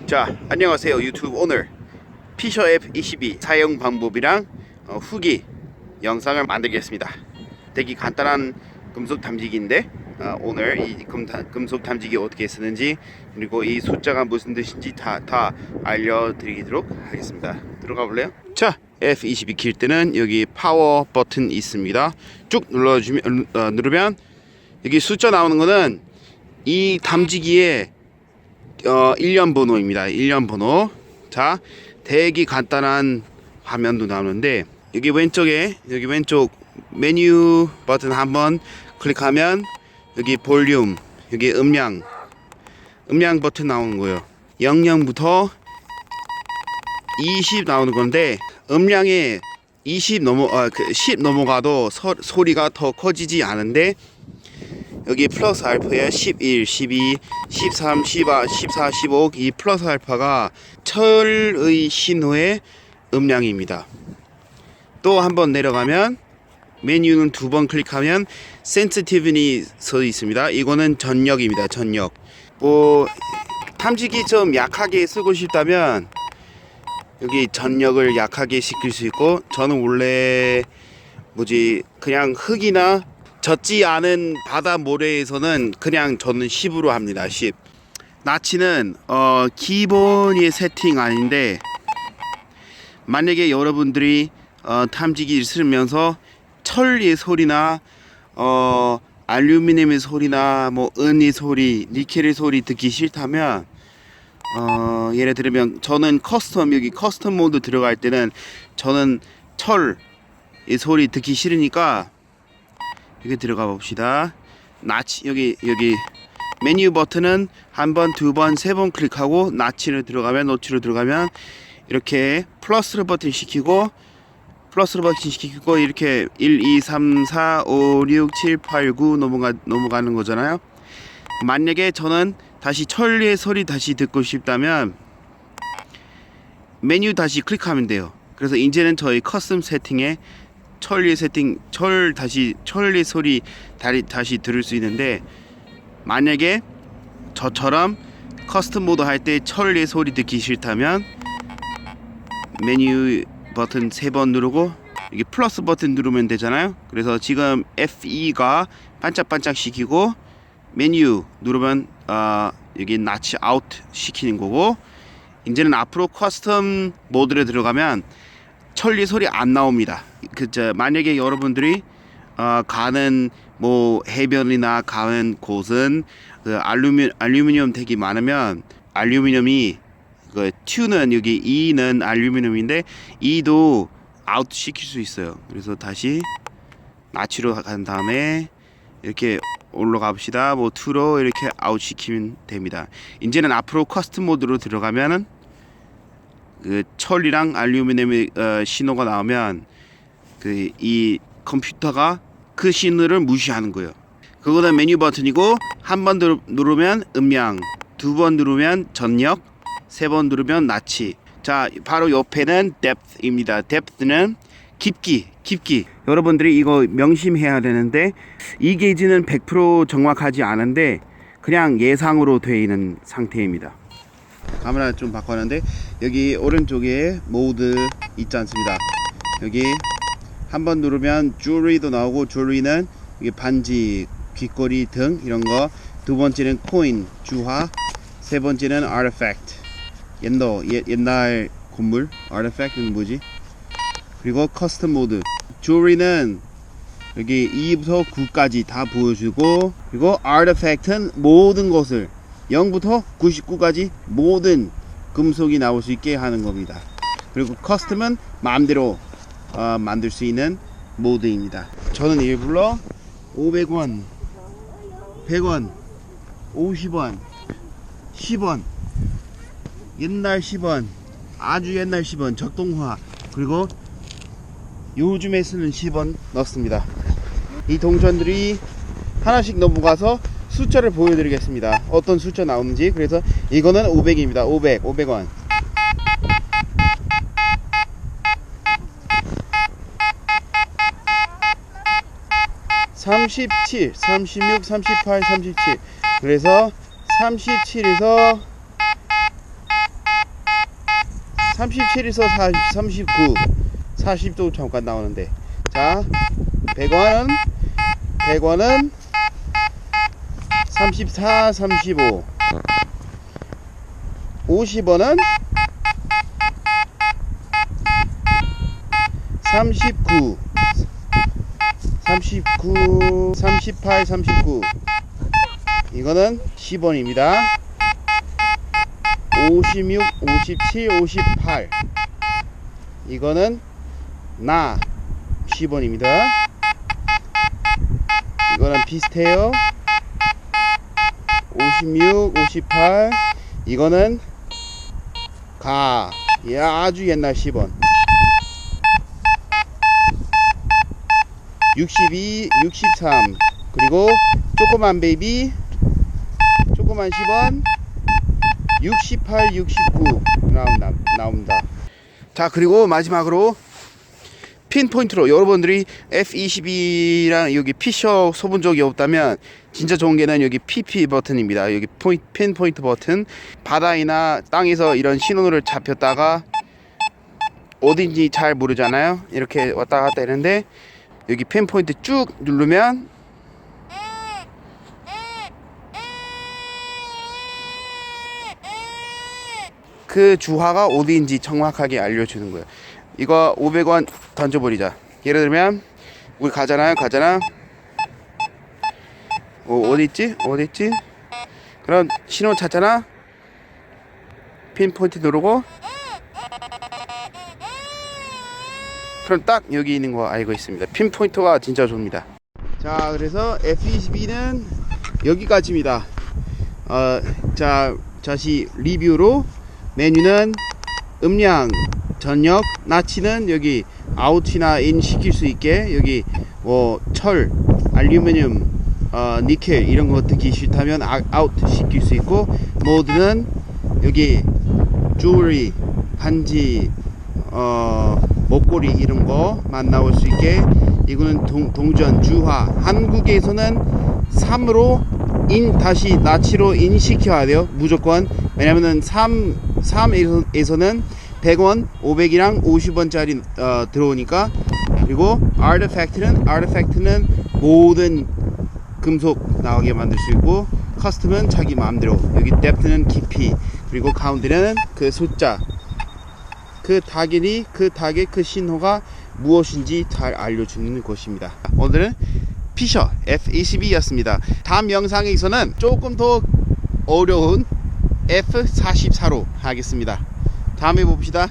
자, 안녕하세요 유튜브. 오늘 피셔 F22 사용 방법이랑 후기 영상을 만들겠습니다. 되게 간단한 금속 탐지기인데 오늘 이 금속 탐지기 어떻게 쓰는지, 그리고 이 숫자가 무슨 뜻인지 다 알려드리도록 하겠습니다. 들어가 볼래요? 자, F22 킬 때는 여기 파워 버튼 있습니다. 쭉 누르면 여기 숫자 나오는 거는 이 탐지기의 일련 번호입니다. 일련 번호. 자, 되게 간단한 화면도 나오는데, 여기 왼쪽에 여기 왼쪽 메뉴 버튼 한번 클릭하면 여기 볼륨, 여기 음량 버튼 나오는 거예요. 00부터 20 나오는 건데, 음량에 10 넘어가도 소리가 더 커지지 않은데, 여기 플러스 알파에 11, 12, 13, 14, 15, 이 플러스 알파가 철의 신호의 음량입니다. 또 한번 내려가면 메뉴는 두 번 클릭하면 센시티비티 써 있습니다. 이거는 전력입니다. 전력. 뭐 탐지기 좀 약하게 쓰고 싶다면 여기 전력을 약하게 시킬 수 있고, 저는 원래 그냥 흙이나 젖지 않은 바다 모래에서는 그냥 저는 10으로 합니다. 10. 나치는 기본의 세팅 아닌데, 만약에 여러분들이 탐지기를 쓰면서 철의 소리나 알루미늄의 소리나 뭐 은의 소리, 니켈의 소리 듣기 싫다면, 예를 들면 저는 여기 커스텀 모드 들어갈 때는 저는 철의 소리 듣기 싫으니까 여기 들어가 봅시다. 여기 메뉴 버튼은 한 번, 두 번, 세 번 클릭하고 노치로 들어가면 이렇게 플러스 버튼 시키고 이렇게 1, 2, 3, 4, 5, 6, 7, 8, 9 넘어가는 거잖아요. 만약에 저는 다시 철의 소리 다시 듣고 싶다면 메뉴 다시 클릭하면 돼요. 그래서 이제는 저희 커스텀 세팅에 철의 소리 다시 들을 수 있는데, 만약에 저처럼 커스텀 모드 할 때 철의 소리 듣기 싫다면 메뉴 버튼 3번 누르고 여기 플러스 버튼 누르면 되잖아요. 그래서 지금 F2가 반짝반짝 시키고, 메뉴 누르면 여기 나치 아웃 시키는 거고, 이제는 앞으로 커스텀 모드에 들어가면 철의 소리 안 나옵니다. 만약에 여러분들이 가는 뭐 해변이나 가는 곳은 알루미늄 되게 많으면, 알루미늄이 튜는 여기 E는 알루미늄인데 E도 아웃 시킬 수 있어요. 그래서 다시 나치로 간 다음에 이렇게 올라가 봅시다. 뭐 2로 이렇게 아웃 시키면 됩니다. 이제는 앞으로 커스텀 모드로 들어가면은 철이랑 알루미늄의 신호가 나오면 이 컴퓨터가 그 신호를 무시하는 거예요. 그거는 메뉴 버튼이고, 한 번 누르면 음량, 두 번 누르면 전력, 세 번 누르면 나치. 자, 바로 옆에는 depth입니다. depth는 깊이. 여러분들이 이거 명심해야 되는데, 이 게이지는 100% 정확하지 않은데 그냥 예상으로 되어 있는 상태입니다. 카메라 좀 바꿨는데, 여기 오른쪽에 모드 있지 않습니다. 여기 한번 누르면 주얼리도 나오고, 주얼리는 여기 반지, 귀걸이 등 이런 거. 두 번째는 코인, 주화. 세 번째는 artifact, 옛날 건물. artifact는 뭐지? 그리고 커스텀 모드. 주얼리는 여기 2부터 9까지 다 보여주고, 그리고 artifact는 모든 것을 0부터 99까지 모든 금속이 나올 수 있게 하는 겁니다. 그리고 커스텀은 마음대로 만들 수 있는 모드입니다. 저는 일부러 500원, 100원, 50원, 10원, 옛날 10원, 아주 옛날 10원, 적동화, 그리고 요즘에 쓰는 10원 넣습니다. 이 동전들이 하나씩 넘어가서 숫자를 보여드리겠습니다. 어떤 숫자 나오는지. 그래서 이거는 500입니다. 500원. 37, 36, 38, 37. 그래서 37에서 37에서 39 40도 잠깐 나오는데, 자 100원은 34 35 50원은 39 38 39 이거는 10원입니다 56 57 58 이거는 나 10원입니다 이거는 비슷해요 56 58 이거는 가 아주 옛날 10원 62 63 그리고 조그만 베이비 조그만 10원 68 69 나옵니다. 자, 그리고 마지막으로 핀포인트로 여러분들이 F22랑 여기 피셔 써본 적이 없다면 진짜 좋은 게는 여기 PP 버튼입니다. 여기 핀포인트 버튼. 바다이나 땅에서 이런 신호를 잡혔다가 어딘지 잘 모르잖아요. 이렇게 왔다 갔다 했는데 여기 핀포인트 쭉 누르면 그 주화가 어디인지 정확하게 알려주는 거예요. 이거 500원 던져버리자. 예를 들면 우리 가잖아. 어디있지? 그럼 신호 찾잖아. 핀포인트 누르고 그럼 딱 여기 있는 거 알고 있습니다. 핀포인트가 진짜 좋습니다. 자, 그래서 F22는 여기까지입니다. 자, 다시 리뷰로 메뉴는 음량, 전력, 나치는 여기 아웃이나 인 시킬 수 있게 여기 철, 알루미늄, 니켈 이런 거 듣기 싫다면 아웃 시킬 수 있고, 모드는 여기 주얼리, 반지, 목걸이 이런 거만 나올 수 있게. 이거는 동전, 주화. 한국에서는 3으로 다시 나치로 인시켜야 돼요. 무조건. 왜냐면은 3에서는 100원, 500이랑 50원짜리 들어오니까. 그리고 아르티팩트는 모든 금속 나오게 만들 수 있고, 커스텀은 자기 마음대로. 여기 뎁트는 깊이, 그리고 가운데는 그 숫자, 그 타겟 그 신호가 무엇인지 잘 알려주는 것입니다. 오늘은 피셔 F22였습니다. 다음 영상에서는 조금 더 어려운 F44로 하겠습니다. 다음에 봅시다.